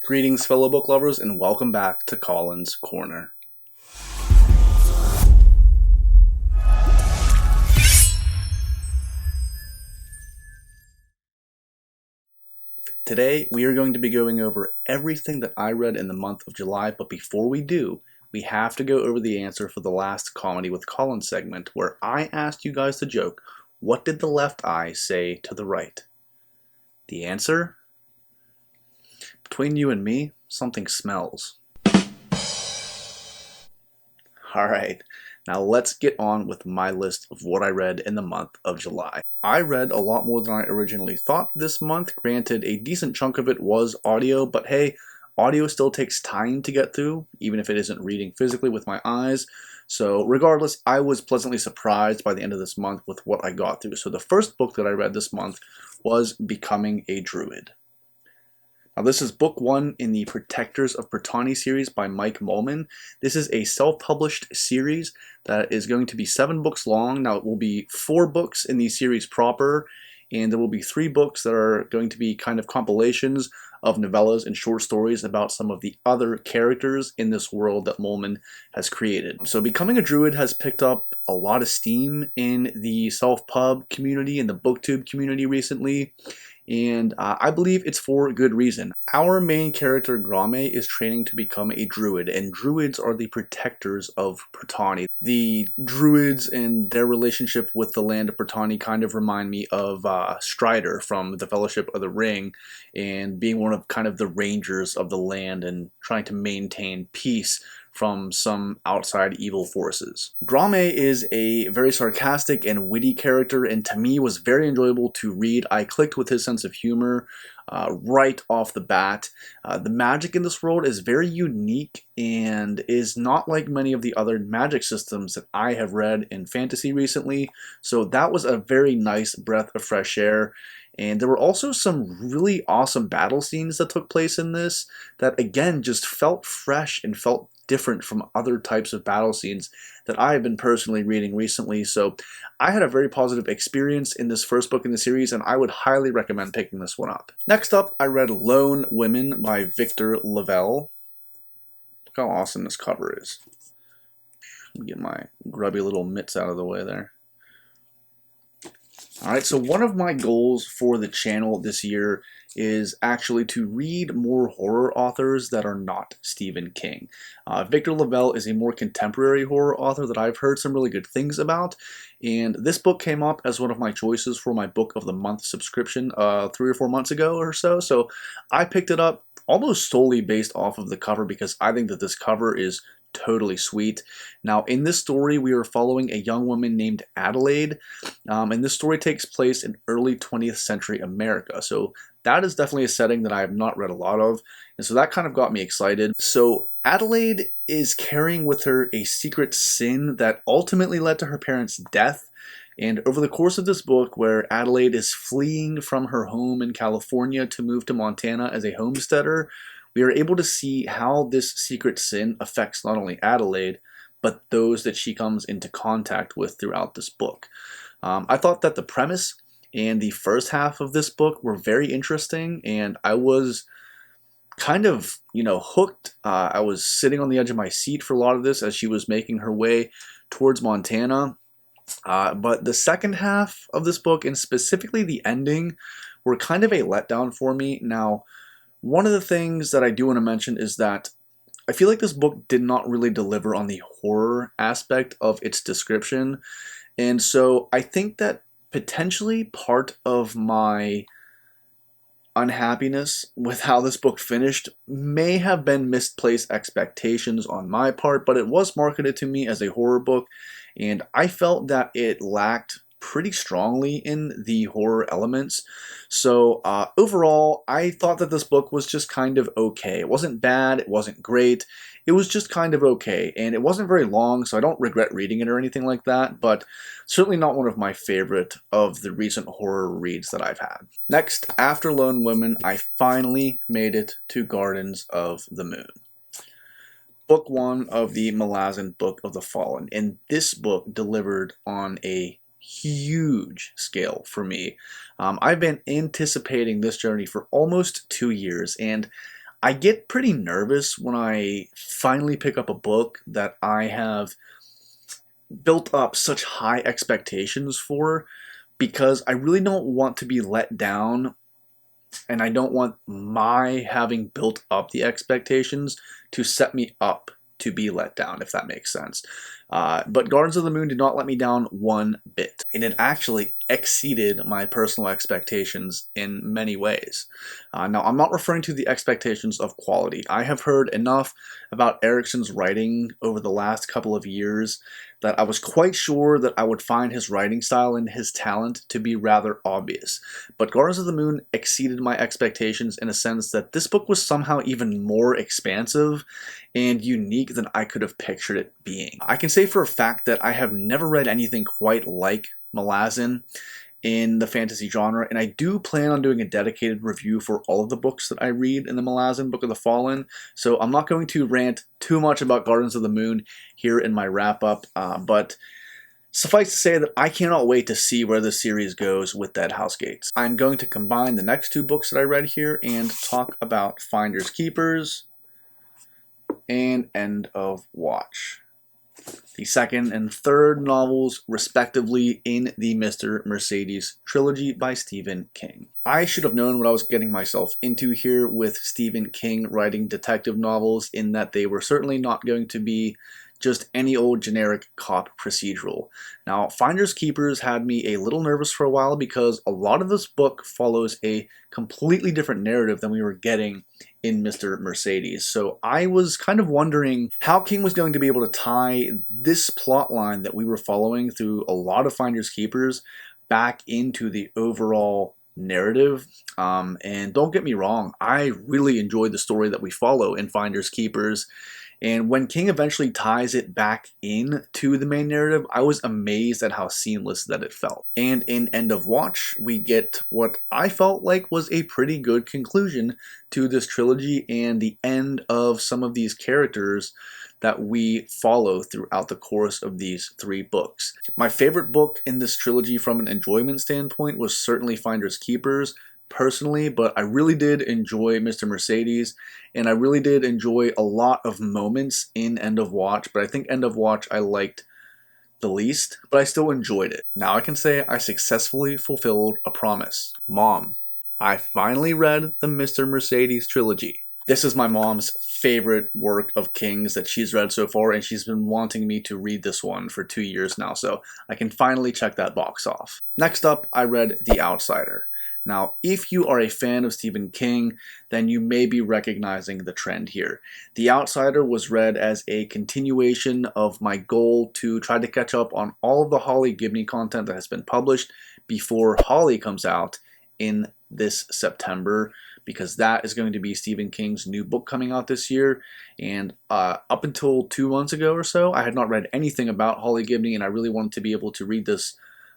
Greetings, fellow book lovers, and welcome back to Colin's Corner. Today, we are going to be going over everything that I read in the month of July, but before we do, we have to go over the answer for the last Comedy with Colin segment, where I asked you guys the joke, what did the left eye say to the right? The answer? Between you and me, something smells. Alright, now let's get on with my list of what I read in the month of July. I read a lot more than I originally thought this month. Granted, a decent chunk of it was audio, but hey, audio still takes time to get through, even if it isn't reading physically with my eyes. So regardless, I was pleasantly surprised by the end of this month with what I got through. So the first book that I read this month was Becoming a Druid. Now this is book 1 in the Protectors of Brittany series by Mike Mullman. This is a self-published series that is going to be 7 books long. Now it will be 4 books in the series proper, and there will be 3 books that are going to be kind of compilations of novellas and short stories about some of the other characters in this world that Mullman has created. So Becoming a Druid has picked up a lot of steam in the self-pub community and the booktube community recently. And I believe it's for good reason. Our main character, Grame, is training to become a druid, and druids are the protectors of Brittany. The druids and their relationship with the land of Brittany kind of remind me of Strider from the Fellowship of the Ring, and being one of kind of the rangers of the land and trying to maintain peace from some outside evil forces. Grame is a very sarcastic and witty character, and to me was very enjoyable to read. I clicked with his sense of humor right off the bat. The magic in this world is very unique and is not like many of the other magic systems that I have read in fantasy recently, so that was a very nice breath of fresh air. And there were also some really awesome battle scenes that took place in this that again just felt fresh and felt different from other types of battle scenes that I have been personally reading recently. So I had a very positive experience in this first book in the series, and I would highly recommend picking this one up. Next up, I read Lone Women by Victor Lavelle. Look how awesome this cover is. Let me get my grubby little mitts out of the way there. Alright, so one of my goals for the channel this year is actually to read more horror authors that are not Stephen King. Victor Lavelle is a more contemporary horror author that I've heard some really good things about, and this book came up as one of my choices for my Book of the Month subscription 3 or 4 months ago or so, so I picked it up almost solely based off of the cover because I think that this cover is totally sweet. Now, in this story, we are following a young woman named Adelaide, and this story takes place in early 20th century America. So that is definitely a setting that I have not read a lot of, and so that kind of got me excited. So Adelaide is carrying with her a secret sin that ultimately led to her parents' death. And over the course of this book, where Adelaide is fleeing from her home in California to move to Montana as a homesteader, we are able to see how this secret sin affects not only Adelaide, but those that she comes into contact with throughout this book. I thought that the premise and the first half of this book were very interesting, and I was kind of, hooked. I was sitting on the edge of my seat for a lot of this as she was making her way towards Montana. But the second half of this book, and specifically the ending, were kind of a letdown for me. Now, one of the things that I do want to mention is that I feel like this book did not really deliver on the horror aspect of its description, and so I think that potentially part of my unhappiness with how this book finished may have been misplaced expectations on my part, but it was marketed to me as a horror book, and I felt that it lacked pretty strongly in the horror elements. So overall, I thought that this book was just kind of okay. It wasn't bad, it wasn't great, it was just kind of okay, and it wasn't very long, so I don't regret reading it or anything like that, but certainly not one of my favorite of the recent horror reads that I've had. Next, after Lone Women, I finally made it to Gardens of the Moon. Book 1 of the Malazan Book of the Fallen, and this book delivered on a huge scale for me. I've been anticipating this journey for almost 2 years, and I get pretty nervous when I finally pick up a book that I have built up such high expectations for, because I really don't want to be let down, and I don't want my having built up the expectations to set me up to be let down, if that makes sense. But Gardens of the Moon did not let me down one bit, and it actually exceeded my personal expectations in many ways. Now, I'm not referring to the expectations of quality. I have heard enough about Erickson's writing over the last couple of years that I was quite sure that I would find his writing style and his talent to be rather obvious. But Gardens of the Moon exceeded my expectations in a sense that this book was somehow even more expansive and unique than I could have pictured it being. I can say for a fact that I have never read anything quite like Malazan in the fantasy genre, and I do plan on doing a dedicated review for all of the books that I read in the Malazan Book of the Fallen, so I'm not going to rant too much about Gardens of the Moon here in my wrap-up, but suffice to say that I cannot wait to see where this series goes with Dead House Gates. I'm going to combine the next two books that I read here and talk about Finders Keepers and End of Watch, the second and third novels, respectively, in the Mr. Mercedes trilogy by Stephen King. I should have known what I was getting myself into here with Stephen King writing detective novels, in that they were certainly not going to be just any old generic cop procedural. Now, Finders Keepers had me a little nervous for a while because a lot of this book follows a completely different narrative than we were getting in Mr. Mercedes. So I was kind of wondering how King was going to be able to tie this plot line that we were following through a lot of Finders Keepers back into the overall narrative. And don't get me wrong, I really enjoyed the story that we follow in Finders Keepers. And when King eventually ties it back into the main narrative, I was amazed at how seamless that it felt. And in End of Watch, we get what I felt like was a pretty good conclusion to this trilogy and the end of some of these characters that we follow throughout the course of these three books. My favorite book in this trilogy from an enjoyment standpoint was certainly Finders Keepers, personally, but I really did enjoy Mr. Mercedes, and I really did enjoy a lot of moments in End of Watch, but I think End of Watch I liked the least, but I still enjoyed it. Now I can say I successfully fulfilled a promise. Mom, I finally read the Mr. Mercedes trilogy. This is my mom's favorite work of King's that she's read so far, and she's been wanting me to read this one for 2 years now, so I can finally check that box off. Next up, I read The Outsider. Now, if you are a fan of Stephen King, then you may be recognizing the trend here. The Outsider was read as a continuation of my goal to try to catch up on all of the Holly Gibney content that has been published before Holly comes out in this September, because that is going to be Stephen King's new book coming out this year. And up until 2 months ago or so, I had not read anything about Holly Gibney, and I really wanted to be able to read this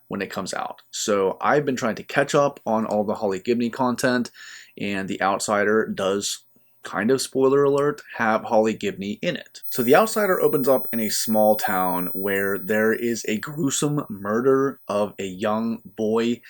when it comes out. So I've been trying to catch up on all the Holly Gibney content, and The Outsider does, kind of spoiler alert, have Holly Gibney in it. So The Outsider opens up in a small town where there is a gruesome murder of a young boy,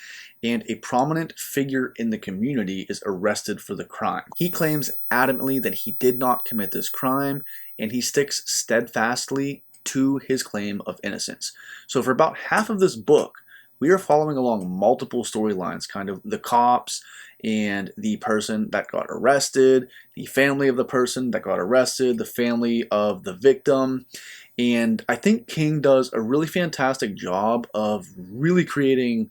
and a prominent figure in the community is arrested for the crime. He claims adamantly that he did not commit this crime, and he sticks steadfastly to his claim of innocence. So for about half of this book, we are following along multiple storylines, kind of the cops and the person that got arrested, the family of the person that got arrested, the family of the victim. And I think King does a really fantastic job of really creating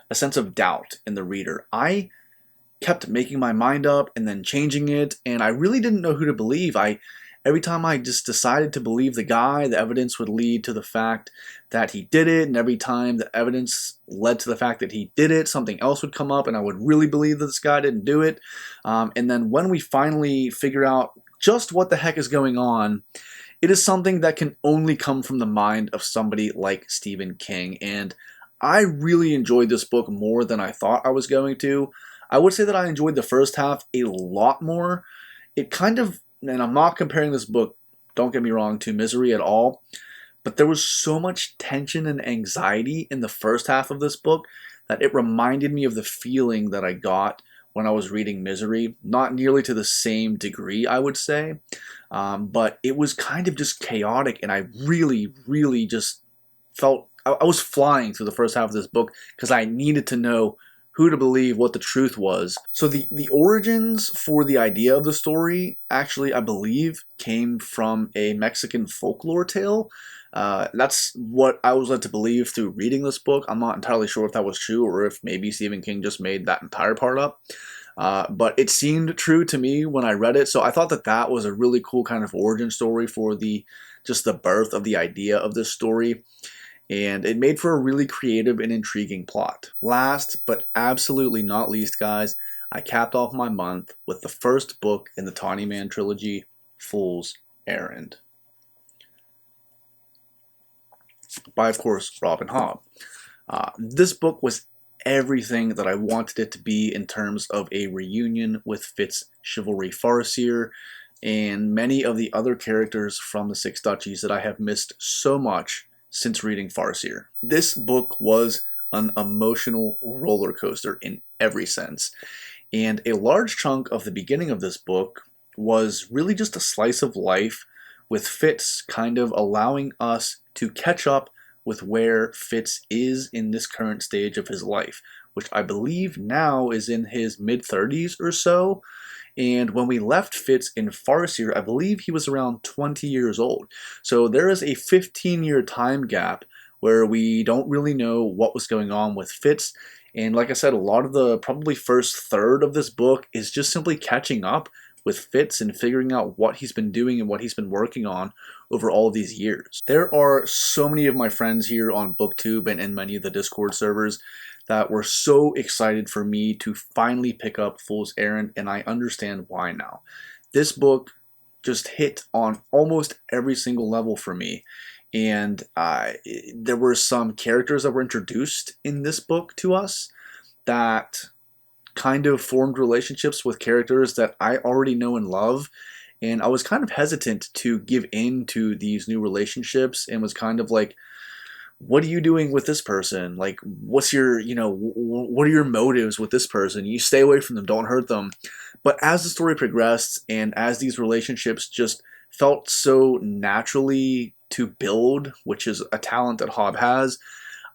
a sense of doubt in the reader. I kept making my mind up and then changing it, and I really didn't know who to believe. Every time I just decided to believe the guy, the evidence would lead to the fact that he did it, and every time the evidence led to the fact that he did it, something else would come up, and I would really believe that this guy didn't do it. And then when we finally figure out just what the heck is going on, it is something that can only come from the mind of somebody like Stephen King, and I really enjoyed this book more than I thought I was going to. I would say that I enjoyed the first half a lot more. It kind of, and I'm not comparing this book, don't get me wrong, to Misery at all, but there was so much tension and anxiety in the first half of this book that it reminded me of the feeling that I got when I was reading Misery. Not nearly to the same degree, I would say, but it was kind of just chaotic, and I really just felt I was flying through the first half of this book because I needed to know who to believe, what the truth was. So the origins for the idea of the story actually, I believe, came from a Mexican folklore tale. That's what I was led to believe through reading this book. I'm not entirely sure if that was true or if maybe Stephen King just made that entire part up. But it seemed true to me when I read it, so I thought that that was a really cool kind of origin story for just the birth of the idea of this story. And it made for a really creative and intriguing plot. Last, but absolutely not least, guys, I capped off my month with the first book in the Tawny Man trilogy, Fool's Errand, by, of course, Robin Hobb. This book was everything that I wanted it to be in terms of a reunion with Fitz's chivalry farseer and many of the other characters from the Six Duchies that I have missed so much since reading Farseer. This book was an emotional roller coaster in every sense, and a large chunk of the beginning of this book was really just a slice of life, with Fitz kind of allowing us to catch up with where Fitz is in this current stage of his life, which I believe now is in his mid-30s or so. And when we left Fitz in Farseer, I believe he was around 20 years old. So there is a 15-year time gap where we don't really know what was going on with Fitz. And like I said, a lot of the probably first third of this book is just simply catching up with Fitz and figuring out what he's been doing and what he's been working on over all these years. There are so many of my friends here on BookTube and in many of the Discord servers that were so excited for me to finally pick up Fool's Errand, and I understand why now. This book just hit on almost every single level for me, and there were some characters that were introduced in this book to us that kind of formed relationships with characters that I already know and love, and I was kind of hesitant to give in to these new relationships and was kind of like, what are you doing with this person? Like, what's your, what are your motives with this person? You stay away from them, don't hurt them. But as the story progressed and as these relationships just felt so naturally to build, which is a talent that Hobb has,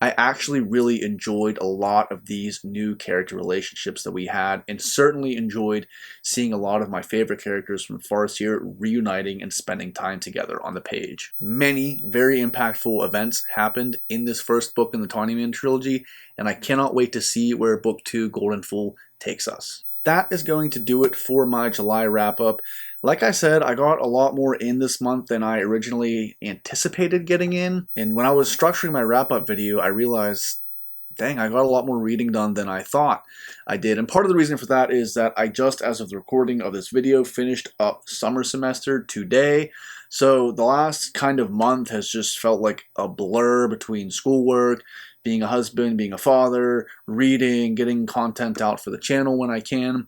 I actually really enjoyed a lot of these new character relationships that we had, and certainly enjoyed seeing a lot of my favorite characters from Farseer reuniting and spending time together on the page. Many very impactful events happened in this first book in the Tawny Man trilogy, and I cannot wait to see where Book 2 Golden Fool takes us. That is going to do it for my July wrap-up. Like I said, I got a lot more in this month than I originally anticipated getting in, and when I was structuring my wrap-up video, I realized, dang, I got a lot more reading done than I thought I did. And part of the reason for that is that I just, as of the recording of this video, finished up summer semester today. So the last kind of month has just felt like a blur between schoolwork, being a husband, being a father, reading, getting content out for the channel when I can.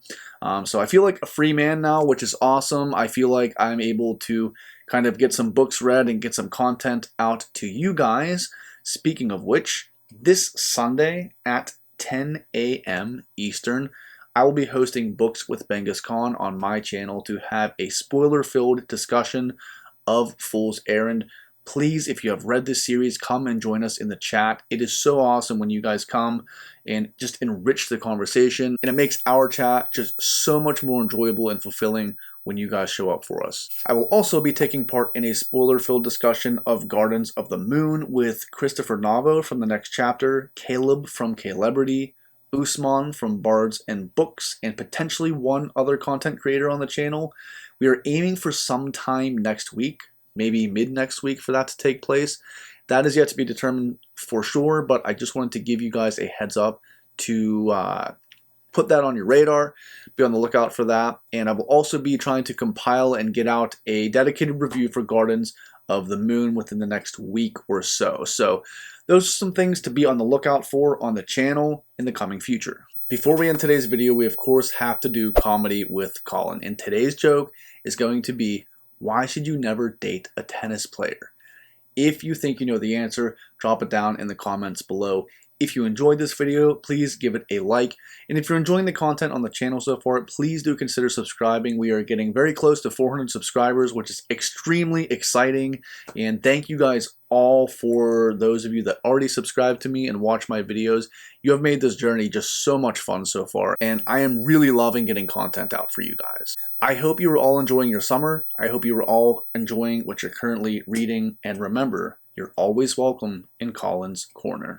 So I feel like a free man now, which is awesome. I feel like I'm able to kind of get some books read and get some content out to you guys. Speaking of which, this Sunday at 10 a.m. Eastern, I will be hosting Books with Benghis Khan on my channel to have a spoiler-filled discussion of Fool's Errand. Please, if you have read this series, come and join us in the chat. It is so awesome when you guys come and just enrich the conversation, and it makes our chat just so much more enjoyable and fulfilling when you guys show up for us. I will also be taking part in a spoiler-filled discussion of Gardens of the Moon with Christopher Navo from the next chapter, Caleb from Calebrity, Usman from Bards and Books, and potentially one other content creator on the channel. We are aiming for some time next week, maybe mid next week, for that to take place. That is yet to be determined for sure, but I just wanted to give you guys a heads up to put that on your radar. Be on the lookout for that. And I will also be trying to compile and get out a dedicated review for Gardens of the Moon within the next week or so. So those are some things to be on the lookout for on the channel in the coming future. Before we end today's video, we of course have to do comedy with Colin. And today's joke is going to be, why should you never date a tennis player? If you think you know the answer, drop it down in the comments below. If you enjoyed this video, please give it a like. And if you're enjoying the content on the channel so far, please do consider subscribing. We are getting very close to 400 subscribers, which is extremely exciting. And thank you guys all for those of you that already subscribe to me and watch my videos. You have made this journey just so much fun so far, and I am really loving getting content out for you guys. I hope you are all enjoying your summer. I hope you are all enjoying what you're currently reading, and remember, you're always welcome in Colin's Corner.